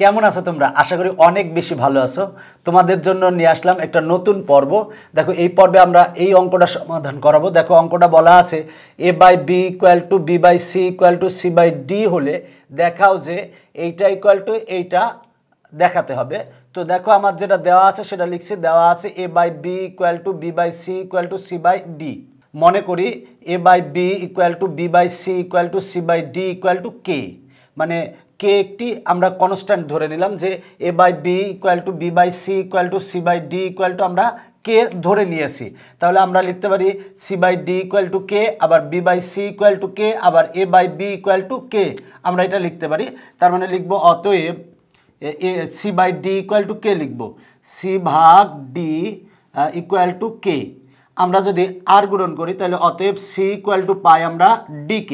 কেমন আছো তোমরা? আশা করি অনেক বেশি ভালো আছো। তোমাদের জন্য নিয়ে আসলাম একটা নতুন পর্ব। দেখো এই পর্বে আমরা এই অঙ্কটা সমাধান করাবো। দেখো অঙ্কটা বলা আছে a/b = b/c = c/d হলে দেখাও যে এইটা ইকুয়াল টু এইটা দেখাতে হবে। তো দেখো আমার যেটা দেওয়া আছে সেটা লিখছি, দেওয়া আছে a/b = b/c = c/d। মনে করি a/b = b/c = c/d = k, মানে কে একটি আমরা কনস্ট্যান্ট ধরে নিলাম যে a/b = b/c = c/d আমরা কে ধরে নিয়েছি। তাহলে আমরা লিখতে পারি c/d = k, আবার b/c = k, আবার a/b = k। আমরা এটা লিখতে পারি। তার মানে লিখব অতএব c/d = k লিখব, c/d = k। আমরা যদি আর গুণন করি তাহলে অতএব c = পাই আমরা dk।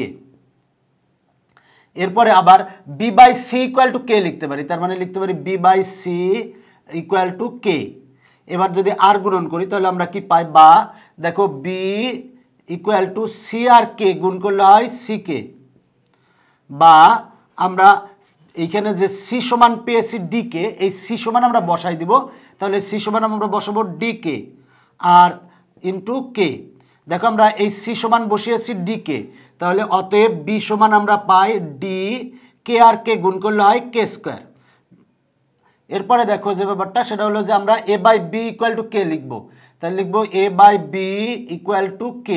এরপরে আবার b/c = k লিখতে পারি, তার মানে লিখতে পারি b/c = k। এবার যদি আর গুণন করি তাহলে আমরা কি পাই, বা দেখো b = c আর k গুণ করলে হয় ck, বা আমরা এইখানে যে c সমান পেয়েছি dk, এই c সমান আমরা বসাই দিব। তাহলে c সমান আমরা বসাবো dk আর ইন্টু k। দেখো আমরা এই c সমান বসিয়েছি dk, তাহলে অতএব b সমান আমরা পাই d, k আর k গুণ করলে হয় k²। এরপরে দেখো যে ব্যাপারটা সেটা হলো যে আমরা a/b = k লিখব, তাহলে লিখব a/b = k।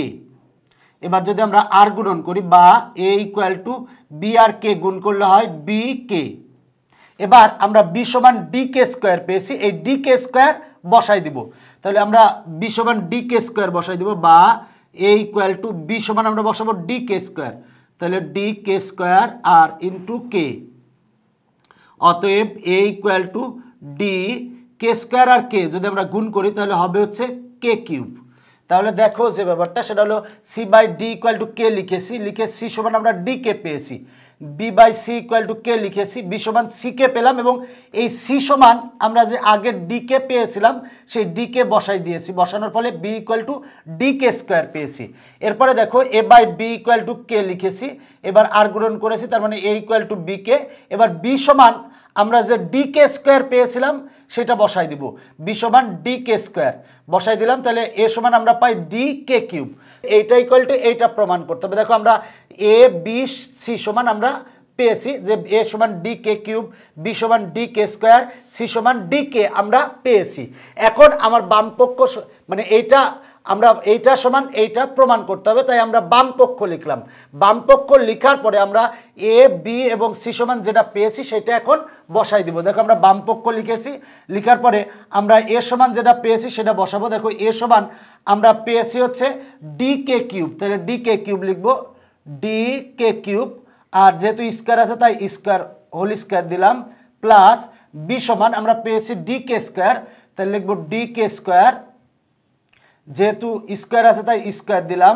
এবার যদি আমরা আর গুণন করি, বা a = b আর k গুণ করলে হয় bk। এবার আমরা b সমান dk² পেয়েছি, এই dk² বসাই দিব। তাহলে আমরা b সমান dk² বসাই দিব, বা a = b সমান আমরা বসাবো dk², তাহলে dk² আর ইন্টু k। অতএব a = d k² আর k যদি আমরা গুণ করি তাহলে হবে হচ্ছে k³। তাহলে দেখো যে ব্যাপারটা সেটা হলো c/d = k লিখেছি, লিখে c সমান আমরা dk পেয়েছি, b/c = k লিখেছি, b সমান ck পেলাম, এবং এই c সমান আমরা যে আগের dk পেয়েছিলাম সেই dk বসাই দিয়েছি, বসানোর ফলে b = dk² পেয়েছি। এরপরে দেখো a/b = k লিখেছি, এবার আর গুণন করেছি, তার মানে a = bk। এবার b সমান আমরা যে dk² পেয়েছিলাম সেটা বসাই দিব, b সমান dk² বসাই দিলাম, তাহলে a সমান আমরা পাই dk³। এইটা ইকুয়াল টু এইটা প্রমাণ করতে হবে। দেখো আমরা a b c সমান আমরা পেয়েছি যে a সমান dk³, b সমান dk² c সমান dk আমরা পেয়েছি। এখন আমার বাম পক্ষ মানে এইটা আমরা এইটা সমান এইটা প্রমাণ করতে হবে, তাই আমরা বাম পক্ষ লিখলাম। বাম পক্ষ লেখার পরে আমরা a b এবং c সমান যেটা পেয়েছি সেটা এখন বসাই দিব। দেখো আমরা বাম পক্ষ লিখেছি, লিখার পরে আমরা a সমান যেটা পেয়েছি সেটা বসাবো। দেখো a সমান আমরা পেয়েছি হচ্ছে dk³, তাহলে dk³ লিখব, dk³ আর যেহেতু স্কয়ার আছে তাই স্কয়ার হোল স্কয়ার দিলাম, প্লাস b সমান আমরা পেয়েছি dk², তাহলে লিখব dk², যেহেতু স্কয়ার আছে তাই স্কয়ার দিলাম,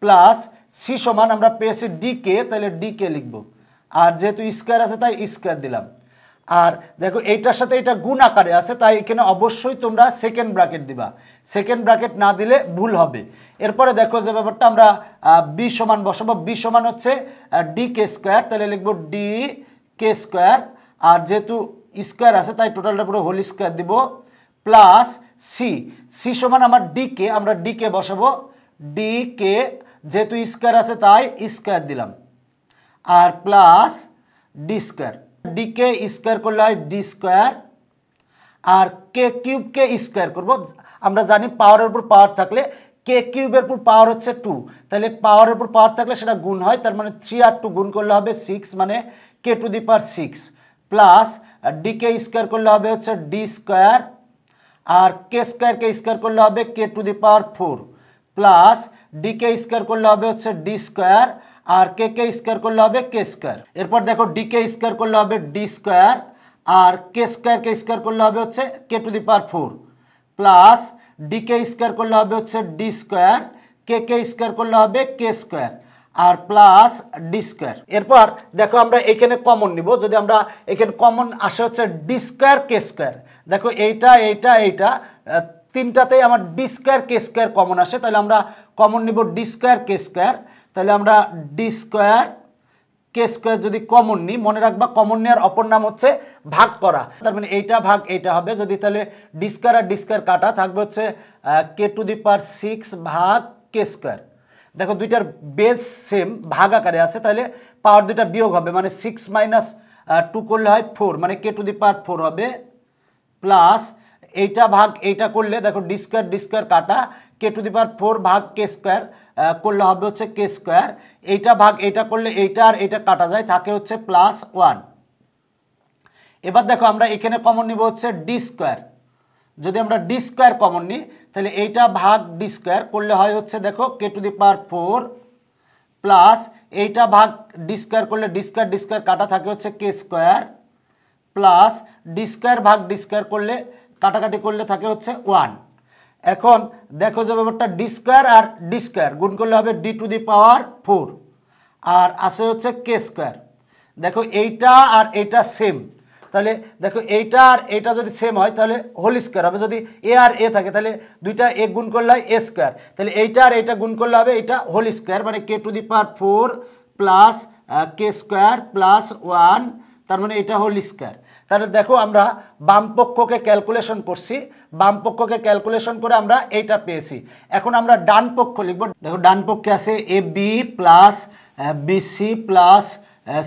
প্লাস c সমান আমরা পেয়েছি dk, তাহলে dk লিখব, আর যেহেতু স্কয়ার আছে তাই স্কয়ার দিলাম। আর দেখো এইটার সাথে এটা গুণ আকারে আছে, তাই এখানে অবশ্যই তোমরা সেকেন্ড ব্র্যাকেট দিবা, সেকেন্ড ব্র্যাকেট না দিলে ভুল হবে। এরপরে দেখো যে ব্যাপারটা আমরা b সমান বসাবো, b সমান হচ্ছে dk², তাহলে লিখব dk², আর যেহেতু স্কয়ার আছে তাই টোটালটা পুরো হোল স্কয়ার দিব, প্লাস c সমান আমার dk, আমরা dk বসাবো, dk যেহেতু স্কয়ার আছে তাই স্কয়ার দিলাম, আর প্লাস d², dk স্কয়ার করলে হয় d², আর k³ কে স্কয়ার করব। আমরা জানি পাওয়ারের উপর পাওয়ার থাকলে k³ এর উপর পাওয়ার হচ্ছে 2, তাহলে পাওয়ারের উপর পাওয়ার থাকলে সেটা গুণ হয়, তার মানে 3 আর 2 গুণ করলে হবে 6, মানে k⁶, প্লাস dk স্কয়ার করলে হবে হচ্ছে d², আর k² কে স্কয়ার করলে হবে k⁴, প্লাস dk স্কয়ার করলে হবে হচ্ছে d², আর k স্কয়ার করলে হবে k²। এরপর দেখো dk স্কয়ার করলে হবে d², আর k² কে স্কয়ার করলে হবে হচ্ছে k⁴, প্লাস dk স্কয়ার করলে হবে হচ্ছে d², k স্কয়ার করলে হবে k², আর প্লাস d²। এরপর দেখো আমরা এখানে কমন নিব, যদি আমরা এখানে কমন আসে হচ্ছে d² k², দেখো এইটা এইটা এইটা তিনটাতেই আমার d² k² কমন আসে, তাহলে আমরা কমন নিব d² k², তাহলে আমরা d² কে স্কোয়ার যদি কমন নিই, মনে রাখবা কমন নেওয়ার অপর নাম হচ্ছে ভাগ করা। তার মানে এইটা ভাগ এইটা হবে, যদি তাহলে ডি স্কোয়ার আর ডি স্কোয়ার কাটা থাকবে হচ্ছে কে টু দি পাওয়ার 6 ভাগ কে স্কোয়ার। দেখো দুইটার বেস সেম, ভাগ আকারে আছে, তাহলে পাওয়ার দুইটা বিয়োগ হবে, মানে 6 মাইনাস 2 করলে হয় 4, মানে কে টু দি পাওয়ার 4 হবে, প্লাস এইটা ভাগ এইটা করলে দেখো ডি স্কোয়ার কাটা, কে টু দি পাওয়ার 4 ভাগ কে স্কোয়ার করলে হবে হচ্ছে কে স্কোয়ার। এইটা ভাগ এইটা করলে এইটা আর এইটা কাটা যায়, থাকে হচ্ছে +1। এবার দেখো আমরা এখানে কমন নিব হচ্ছে ডি স্কোয়ার। যদি আমরা ডি স্কোয়ার কমন নিই তাহলে এইটা ভাগ ডি স্কোয়ার করলে হয় হচ্ছে দেখো কে টু দি পাওয়ার 4, প্লাস এইটা ভাগ ডি স্কোয়ার করলে ডি স্কোয়ার কাটা থাকে হচ্ছে K square, plus D square ভাগ ডি স্কোয়ার করলে কাটাকাটি করলে থাকে হচ্ছে 1। এখন দেখো যে ব্যাপারটা ডি স্কোয়ার আর ডি স্কোয়ার গুণ করলে হবে ডি টু দি পাওয়ার 4, আর আছে হচ্ছে কে স্কোয়ার। দেখো এইটা আর এইটা সেম, তাহলে দেখো এইটা আর এইটা যদি সেম হয় তাহলে হোল স্কোয়ার হবে, যদি এ আর এ থাকে তাহলে দুইটা এ গুণ করলে হয় এ স্কোয়ার, তাহলে এইটা আর এইটা গুণ করলে হবে এইটা হোল স্কোয়ার, মানে K to the power 4 plus K square plus 1, তার মানে এটা হোল স্কোয়ার। তাহলে দেখো আমরা বাম পক্ষকে ক্যালকুলেশন করছি, বাম পক্ষকে ক্যালকুলেশন করে আমরা এইটা পেয়েছি। এখন আমরা ডান পক্ষ লিখব। দেখো ডান পক্ষে আছে A B plus BC plus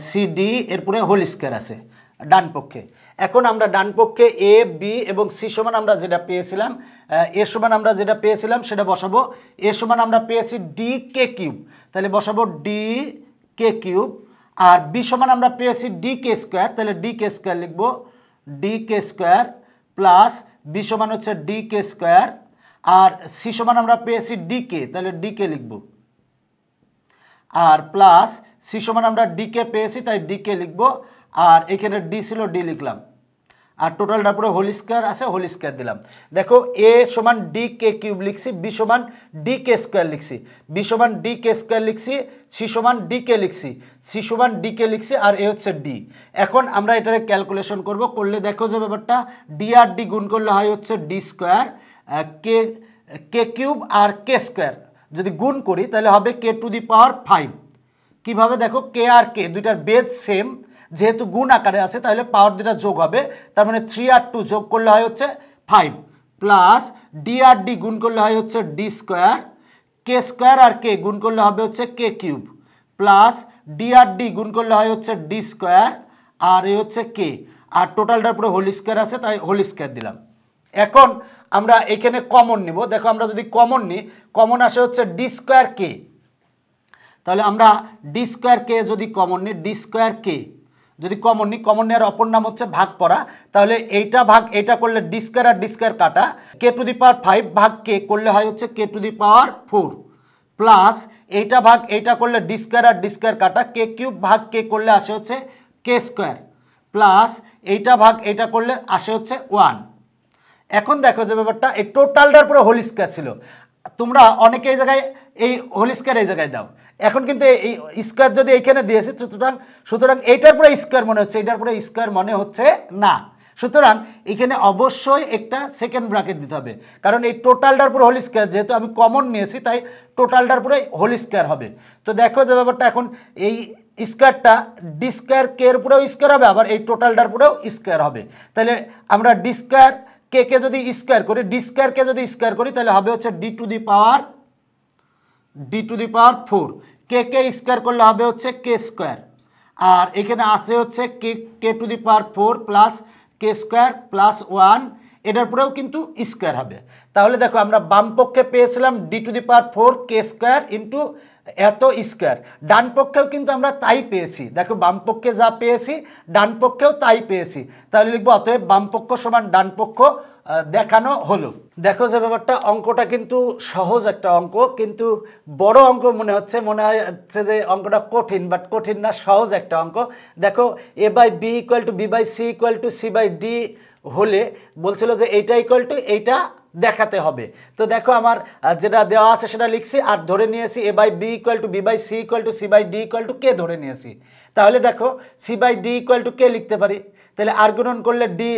CD, এরপরে হোল স্কোয়ার আছে ডান পক্ষে। এখন আমরা ডান পক্ষে এ বি এবং সি সমান আমরা যেটা পেয়েছিলাম, এ সমান আমরা যেটা পেয়েছিলাম সেটা বসাবো। এ সমান আমরা পেয়েছি ডি কে কিউব, তাহলে বসাবো ডি কে কিউব। আর বি সমান আমরা পেয়েছি ডি কে স্কোয়ার, তাহলে ডি কে স্কোয়ার লিখবো, D K square plus B সমান হচ্ছে ডি কে স্কোয়ার। আর সি সমান আমরা পেয়েছি ডি কে, তাহলে ডি কে লিখবো, আর প্লাস সি সমান আমরা ডি কে পেয়েছি তাই ডি কে লিখবো, আর এখানে ডি ছিল ডি লিখলাম, আর টোটালটা পুরো হোল স্কোয়ার আছে, হোল স্কোয়ার দিলাম। দেখো এ সমান ডি কে কিউব লিখছি, বি সমান ডি কে স্কোয়ার লিখছি, বি সমান ডি কে স্কোয়ার লিখছি, সি সমান ডি কে লিখছি, সি সমান ডি কে লিখছি, আর এ হচ্ছে ডি। এখন আমরা এটাকে ক্যালকুলেশন করব, করলে দেখো যে ব্যাপারটা ডি আর ডি গুণ করলে হয় হচ্ছে ডি স্কোয়ার, কে কে কিউব আর কে স্কোয়ার যদি গুণ করি তাহলে হবে কে টু দি পাওয়ার 5। কীভাবে দেখো কে আর কে দুইটার বেস সেম, যেহেতু গুণ আকারে আছে তাহলে পাওয়ার দুটা যোগ হবে, তার মানে 3 আর 2 যোগ করলে হয় হচ্ছে 5, প্লাস ডি আর ডি গুণ করলে হয় হচ্ছে ডি স্কোয়ার, কে স্কোয়ার আর কে গুণ করলে হবে হচ্ছে কে কিউব, প্লাস ডি আর ডি গুণ করলে হয় হচ্ছে ডি স্কোয়ার, আর এ হচ্ছে কে, আর টোটালটার পুরো হোল স্কোয়ার আছে তাই হোল স্কোয়ার দিলাম। এখন আমরা এখানে কমন নিব। দেখো আমরা যদি কমন নিই, কমন আসে হচ্ছে ডি স্কোয়ার কে, তাহলে আমরা ডি স্কোয়ার কে যদি কমন নিই, ডি স্কোয়ার কে যদি কমন নিই, কমন নেওয়ার অপর নাম হচ্ছে ভাগ করা, তাহলে এইটা ভাগ এইটা করলে ডি স্কোয়ার আর ডি স্কোয়ার কাটা, কে টু দি পাওয়ার 5 ভাগ কে করলে হয় হচ্ছে কে টু দি পাওয়ার 4, প্লাস এইটা ভাগ এইটা করলে ডি স্কোয়ার আর ডি স্কোয়ার কাটা, কে কিউব ভাগ কে করলে আসে হচ্ছে কে স্কোয়ার, প্লাস এইটা ভাগ এইটা করলে আসে হচ্ছে 1। এখন দেখো যে ব্যাপারটা এই টোটালটার পুরো হোল স্কোয়ার ছিল, তোমরা অনেকে এই জায়গায় এই হোল স্কোয়ার এই জায়গায় দাও, এখন কিন্তু এই স্কোয়ার যদি এইখানে দিয়েছে সুতরাং এইটার পুরো স্কোয়ার মনে হচ্ছে, এইটার পুরো স্কোয়ার মনে হচ্ছে না, সুতরাং এখানে অবশ্যই একটা সেকেন্ড ব্র্যাকেট দিতে হবে, কারণ এই টোটালটার পুরো হোল স্কোয়ার, যেহেতু আমি কমন নিয়েছি তাই টোটালটার পুরো হোল স্কোয়ার হবে। তো দেখো যে ব্যাপারটা এখন এই স্কোয়ারটা ডি স্কোয়ার কে এর পুরো স্কোয়ার হবে, আবার এই টোটালটার পুরো স্কোয়ার হবে, তাহলে আমরা ডি স্কোয়ার কে কে যদি স্কোয়ার করি, ডি স্কোয়ার কে যদি স্কোয়ার করি তাহলে হবে হচ্ছে D to the power 4, K K square করলে হবে হচ্ছে কে স্কোয়ার, আর এখানে আছে হচ্ছে K K to the power 4 plus K square plus 1, এটার পরেও কিন্তু স্কোয়ার হবে। তাহলে দেখো আমরা বাম পক্ষে পেয়েছিলাম D to the power 4 K square into এত স্কোয়ার, ডান পক্ষেও কিন্তু আমরা তাই পেয়েছি। দেখো বাম পক্ষে যা পেয়েছি ডান পক্ষেও তাই পেয়েছি, তাহলে লিখবো অতএব বাম পক্ষ সমান ডান পক্ষ দেখানো হলো। দেখো যে ব্যাপারটা অঙ্কটা কিন্তু সহজ একটা অঙ্ক, কিন্তু বড় অঙ্ক মনে হচ্ছে যে অঙ্কটা কঠিন, বাট কঠিন না, সহজ একটা অঙ্ক। দেখো A by B equal to B by C equal to C by D হলে বলছিল যে এইটা ইকুয়াল টু এইটা দেখাতে হবে। তো দেখো আমার যেটা দেওয়া আছে সেটা লিখছি, আর ধরে নিয়েছি A by B equal to B by C equal to C by D equal to K ধরে নিয়েছি। তাহলে দেখো C by D equal to K লিখতে পারি, তাহলে আর গুণন করলে ডি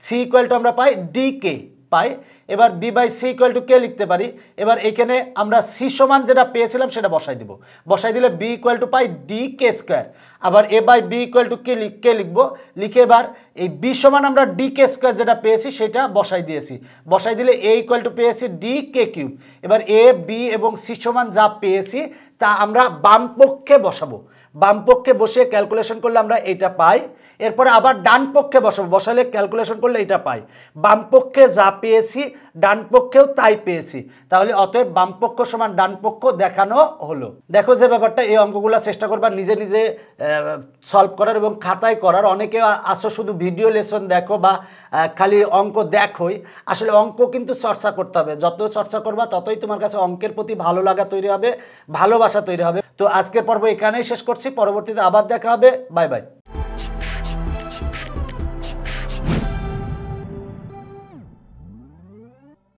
সি ইকুয়াল টু আমরা পাই ডি কে, পাই। এবার B by C equal to K লিখতে পারি। এবার এখানে আমরা সি সমান যেটা পেয়েছিলাম সেটা বসাই দিব, বসাই দিলে B equal to pi D K square. আবার A by B equal to K লিখবো, লিখে এবার এই বি সমান আমরা ডি কে স্কোয়ার যেটা পেয়েছি সেটা বসাই দিয়েছি, বসাই দিলে এ ইকুয়াল টু পেয়েছি ডি কে কিউব। এবার এ বি এবং সি সমান যা পেয়েছি তা আমরা বাম পক্ষে বসাবো, বাম পক্ষে বসে ক্যালকুলেশন করলে আমরা এটা পাই। এরপরে আবার ডান পক্ষে বসাবো, বসালে ক্যালকুলেশন করলে এটা পাই। বাম পক্ষে যা পেয়েছি ডান পক্ষেও তাই পেয়েছি, তাহলে অতএব বাম পক্ষ সমান ডান পক্ষ দেখানো হলো। দেখো যে ব্যাপারটা, এই অঙ্কগুলো চেষ্টা করবা নিজে নিজে সলভ করার এবং খাতায় করার। অনেকে আসো শুধু ভিডিও লেসন দেখো বা খালি অঙ্ক দেখোই, আসলে অঙ্ক কিন্তু চর্চা করতে হবে। যত চর্চা করবা ততই তোমার কাছে অঙ্কের প্রতি ভালো লাগা তৈরি হবে, ভালোবাসা তৈরি হবে। তো আজকের পর্ব এখানেই শেষ করছি, পরবর্তীতে আবার দেখা হবে। Bye bye.